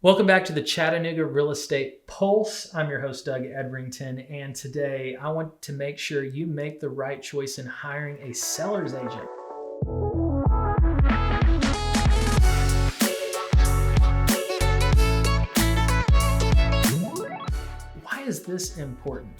Welcome back to the Chattanooga Real Estate Pulse. I'm your host, Doug Edrington, and today I want to make sure you make the right choice in hiring a seller's agent. Why is this important?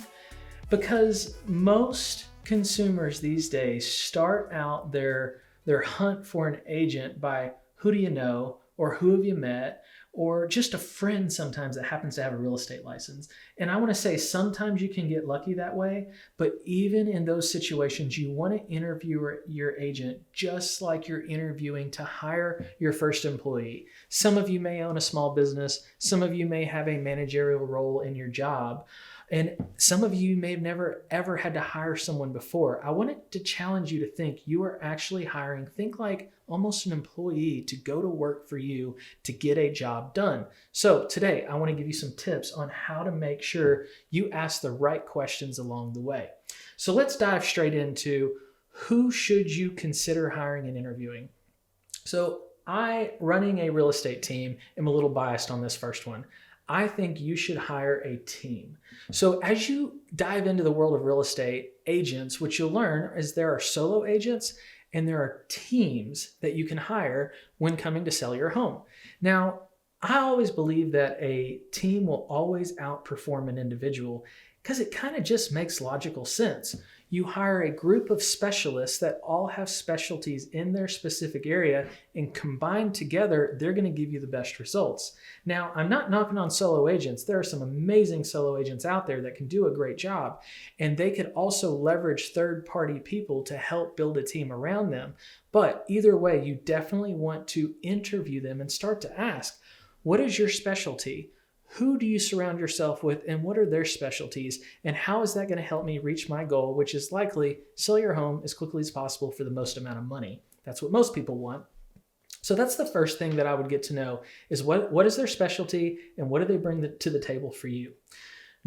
Because most consumers these days start out their hunt for an agent by who do you know, or who have you met, or just a friend sometimes that happens to have a real estate license. And I want to say sometimes you can get lucky that way, but even in those situations, you want to interview your agent just like you're interviewing to hire your first employee. Some of you may own a small business. Some of you may have a managerial role in your job. And some of you may have never ever had to hire someone before. I wanted to challenge you to think you are actually hiring. Think like almost an employee to go to work for you to get a job done. So today I want to give you some tips on how to make sure you ask the right questions along the way. So let's dive straight into who should you consider hiring and interviewing. So I, running a real estate team, am a little biased on this first one. I think you should hire a team. So as you dive into the world of real estate agents, what you'll learn is there are solo agents and there are teams that you can hire when coming to sell your home. Now, I always believe that a team will always outperform an individual because it kind of just makes logical sense. You hire a group of specialists that all have specialties in their specific area, and combined together, they're going to give you the best results. Now, I'm not knocking on solo agents. There are some amazing solo agents out there that can do a great job, and they could also leverage third-party people to help build a team around them. But either way, you definitely want to interview them and start to ask, what is your specialty? Who do you surround yourself with, and what are their specialties? And how is that going to help me reach my goal, which is likely sell your home as quickly as possible for the most amount of money? That's what most people want. So that's the first thing that I would get to know is what is their specialty and what do they bring to the table for you?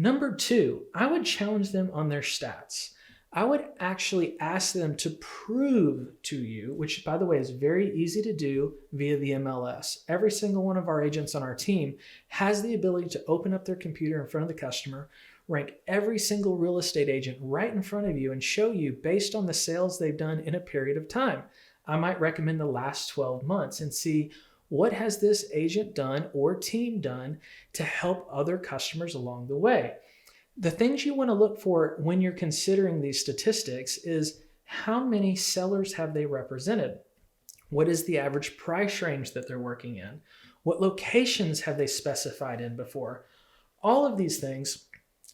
Number two, I would challenge them on their stats. I would actually ask them to prove to you, which by the way is very easy to do via the MLS. Every single one of our agents on our team has the ability to open up their computer in front of the customer, rank every single real estate agent right in front of you and show you based on the sales they've done in a period of time. I might recommend the last 12 months and see what has this agent done or team done to help other customers along the way. The things you want to look for when you're considering these statistics is how many sellers have they represented? What is the average price range that they're working in? What locations have they specified in before? All of these things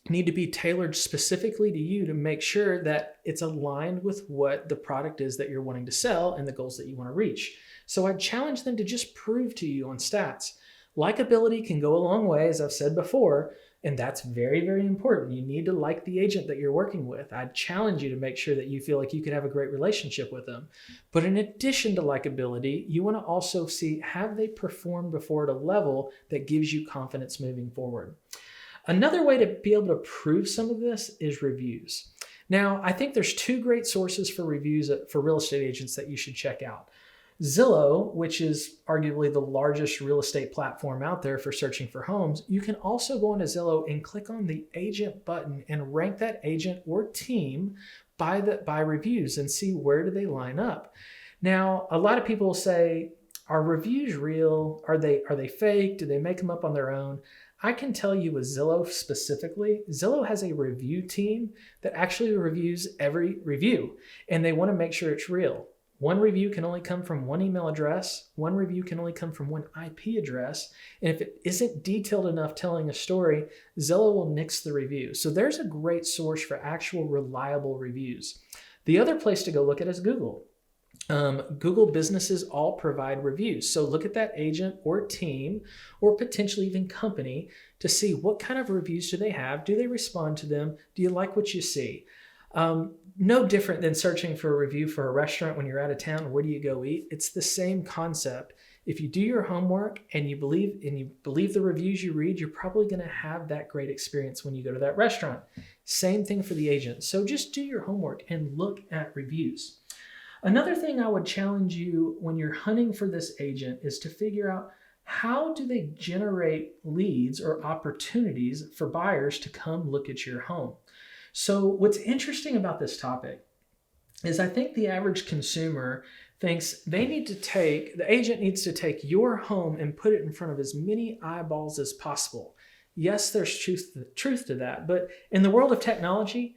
need to be tailored specifically to you to make sure that it's aligned with what the product is that you're wanting to sell and the goals that you want to reach. So I challenge them to just prove to you on stats. Likability can go a long way, as I've said before, and that's very, very important. You need to like the agent that you're working with. I'd challenge you to make sure that you feel like you could have a great relationship with them. But in addition to likability, you want to also see, have they performed before at a level that gives you confidence moving forward? Another way to be able to prove some of this is reviews. Now, I think there's two great sources for reviews for real estate agents that you should check out. Zillow, which is arguably the largest real estate platform out there for searching for homes, you can also go onto Zillow and click on the agent button and rank that agent or team by reviews and see where do they line up. Now, a lot of people say, are reviews real? Are they fake? Do they make them up on their own? I can tell you with Zillow specifically, Zillow has a review team that actually reviews every review, and they want to make sure it's real. One review can only come from one email address. One review can only come from one IP address. And if it isn't detailed enough telling a story, Zillow will nix the review. So there's a great source for actual reliable reviews. The other place to go look at is Google. Google businesses all provide reviews. So look at that agent or team or potentially even company to see what kind of reviews do they have. Do they respond to them? Do you like what you see? No different than searching for a review for a restaurant when you're out of town. Where do you go eat? It's the same concept. If you do your homework and you believe the reviews you read, you're probably going to have that great experience when you go to that restaurant. Same thing for the agent. So just do your homework and look at reviews. Another thing I would challenge you when you're hunting for this agent is to figure out how do they generate leads or opportunities for buyers to come look at your home? So what's interesting about this topic is I think the average consumer thinks the agent needs to take your home and put it in front of as many eyeballs as possible. Yes, there's truth to that. But in the world of technology,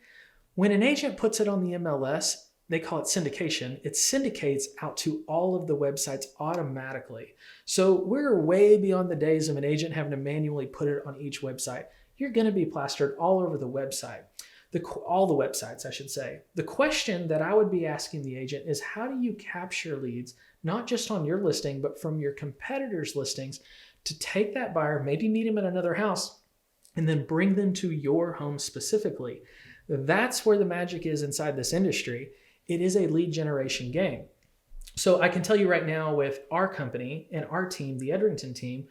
when an agent puts it on the MLS, they call it syndication. It syndicates out to all of the websites automatically. So we're way beyond the days of an agent having to manually put it on each website. You're going to be plastered all over the website. All the websites, I should say. The question that I would be asking the agent is, how do you capture leads, not just on your listing, but from your competitors' listings, to take that buyer, maybe meet him at another house, and then bring them to your home specifically? That's where the magic is inside this industry. It is a lead generation game. So I can tell you right now, with our company and our team, the Edrington team,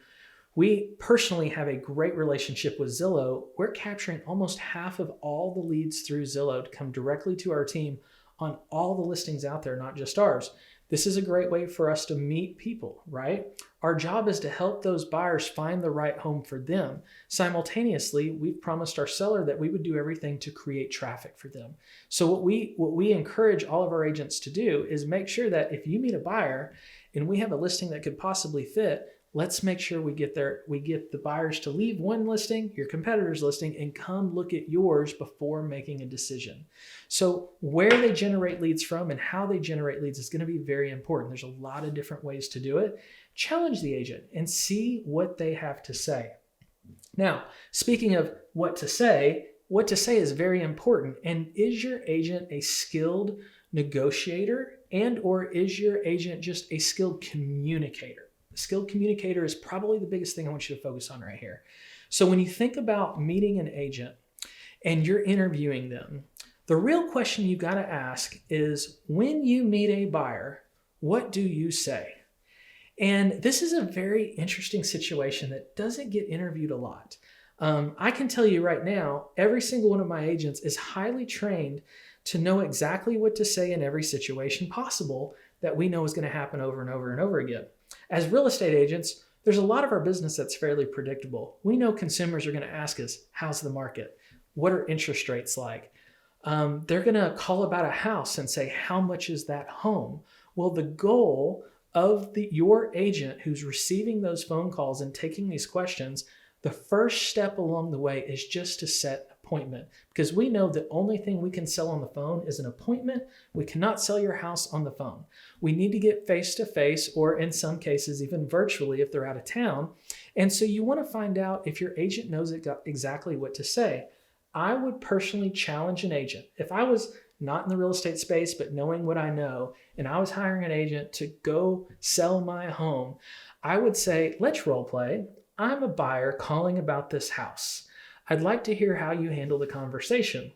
we personally have a great relationship with Zillow. We're capturing almost half of all the leads through Zillow to come directly to our team on all the listings out there, not just ours. This is a great way for us to meet people, right? Our job is to help those buyers find the right home for them. Simultaneously, we've promised our seller that we would do everything to create traffic for them. So what we encourage all of our agents to do is make sure that if you meet a buyer and we have a listing that could possibly fit, let's make sure we get the buyers to leave one listing, your competitor's listing, and come look at yours before making a decision. So where they generate leads from and how they generate leads is going to be very important. There's a lot of different ways to do it. Challenge the agent and see what they have to say. Now, speaking of what to say is very important. And is your agent a skilled negotiator, and or is your agent just a skilled communicator? A skilled communicator is probably the biggest thing I want you to focus on right here. So when you think about meeting an agent and you're interviewing them, the real question you got to ask is, when you meet a buyer, what do you say? And this is a very interesting situation that doesn't get interviewed a lot. I can tell you right now, every single one of my agents is highly trained to know exactly what to say in every situation possible that we know is going to happen over and over and over again. As real estate agents, there's a lot of our business that's fairly predictable. We know consumers are going to ask us, how's the market? What are interest rates like? They're going to call about a house and say, how much is that home? Well, the goal of your agent who's receiving those phone calls and taking these questions, the first step along the way is just to set an appointment, because we know the only thing we can sell on the phone is an appointment. We cannot sell your house on the phone. We need to get face-to-face, or in some cases even virtually if they're out of town. And so you want to find out if your agent knows exactly what to say. I would personally challenge an agent. If I was not in the real estate space, but knowing what I know, and I was hiring an agent to go sell my home, I would say, let's role play. I'm a buyer calling about this house. I'd like to hear how you handle the conversation.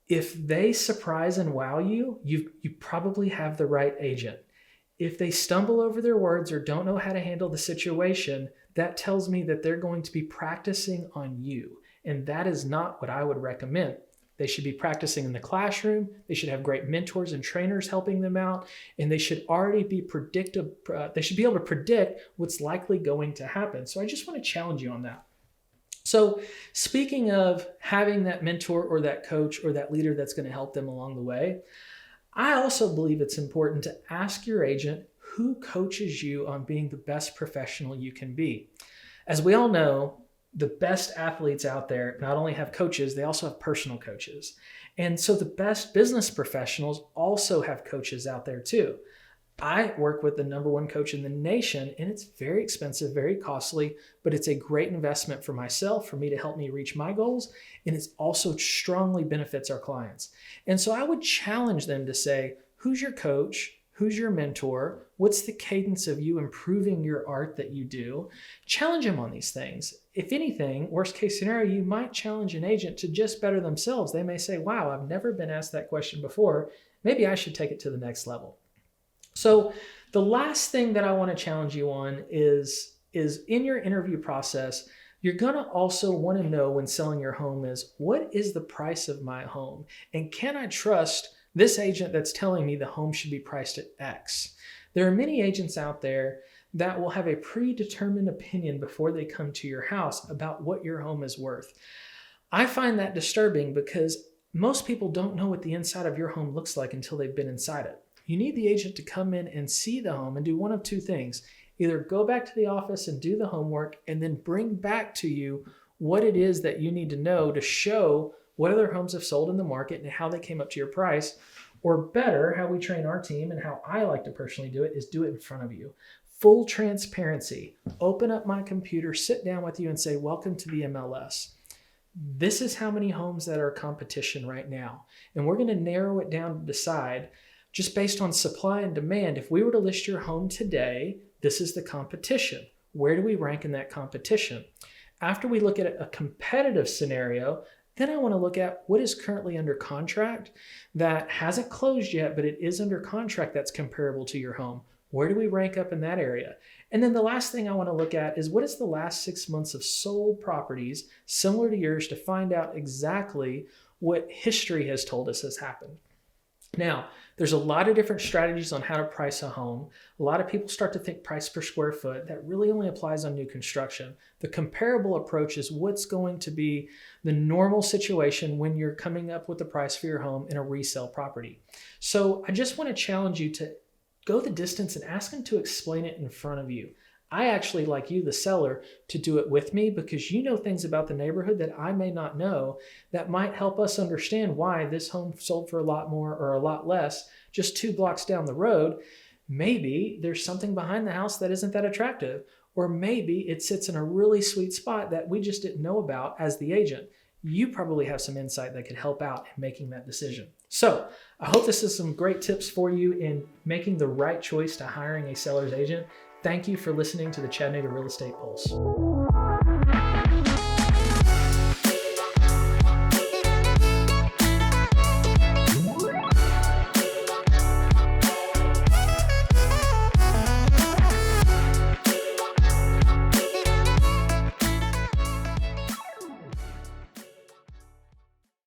If they surprise and wow you, you probably have the right agent. If they stumble over their words or don't know how to handle the situation, that tells me that they're going to be practicing on you. And that is not what I would recommend. They should be practicing in the classroom. They should have great mentors and trainers helping them out. And they should already be they should be able to predict what's likely going to happen. So I just want to challenge you on that. So speaking of having that mentor or that coach or that leader that's going to help them along the way, I also believe it's important to ask your agent who coaches you on being the best professional you can be. As we all know, the best athletes out there not only have coaches, they also have personal coaches. And so the best business professionals also have coaches out there too. I work with the #1 coach in the nation, and it's very expensive, very costly, but it's a great investment for myself, for me to help me reach my goals. And it also strongly benefits our clients. And so I would challenge them to say, who's your coach? Who's your mentor? What's the cadence of you improving your art that you do? Challenge them on these things. If anything, worst case scenario, you might challenge an agent to just better themselves. They may say, wow, I've never been asked that question before. Maybe I should take it to the next level. So the last thing that I want to challenge you on is in your interview process, you're going to also want to know when selling your home is, what is the price of my home? And can I trust this agent that's telling me the home should be priced at X? There are many agents out there that will have a predetermined opinion before they come to your house about what your home is worth. I find that disturbing because most people don't know what the inside of your home looks like until they've been inside it. You need the agent to come in and see the home and do one of two things. Either go back to the office and do the homework and then bring back to you what it is that you need to know to show what other homes have sold in the market and how they came up to your price. Or better, how we train our team and how I like to personally do it is do it in front of you. Full transparency. Open up my computer, sit down with you and say, welcome to the MLS. This is how many homes that are competition right now. And we're going to narrow it down to decide just based on supply and demand. If we were to list your home today, this is the competition. Where do we rank in that competition? After we look at a competitive scenario, then I want to look at what is currently under contract that hasn't closed yet, but it is under contract that's comparable to your home. Where do we rank up in that area? And then the last thing I want to look at is what is the last 6 months of sold properties similar to yours to find out exactly what history has told us has happened. Now, there's a lot of different strategies on how to price a home. A lot of people start to think price per square foot. That really only applies on new construction. The comparable approach is what's going to be the normal situation when you're coming up with the price for your home in a resale property. So I just want to challenge you to go the distance and ask them to explain it in front of you. I actually like you, the seller, to do it with me because you know things about the neighborhood that I may not know that might help us understand why this home sold for a lot more or a lot less just 2 blocks down the road. Maybe there's something behind the house that isn't that attractive, or maybe it sits in a really sweet spot that we just didn't know about as the agent. You probably have some insight that could help out in making that decision. So I hope this is some great tips for you in making the right choice to hiring a seller's agent. Thank you for listening to the Chattanooga Real Estate Pulse.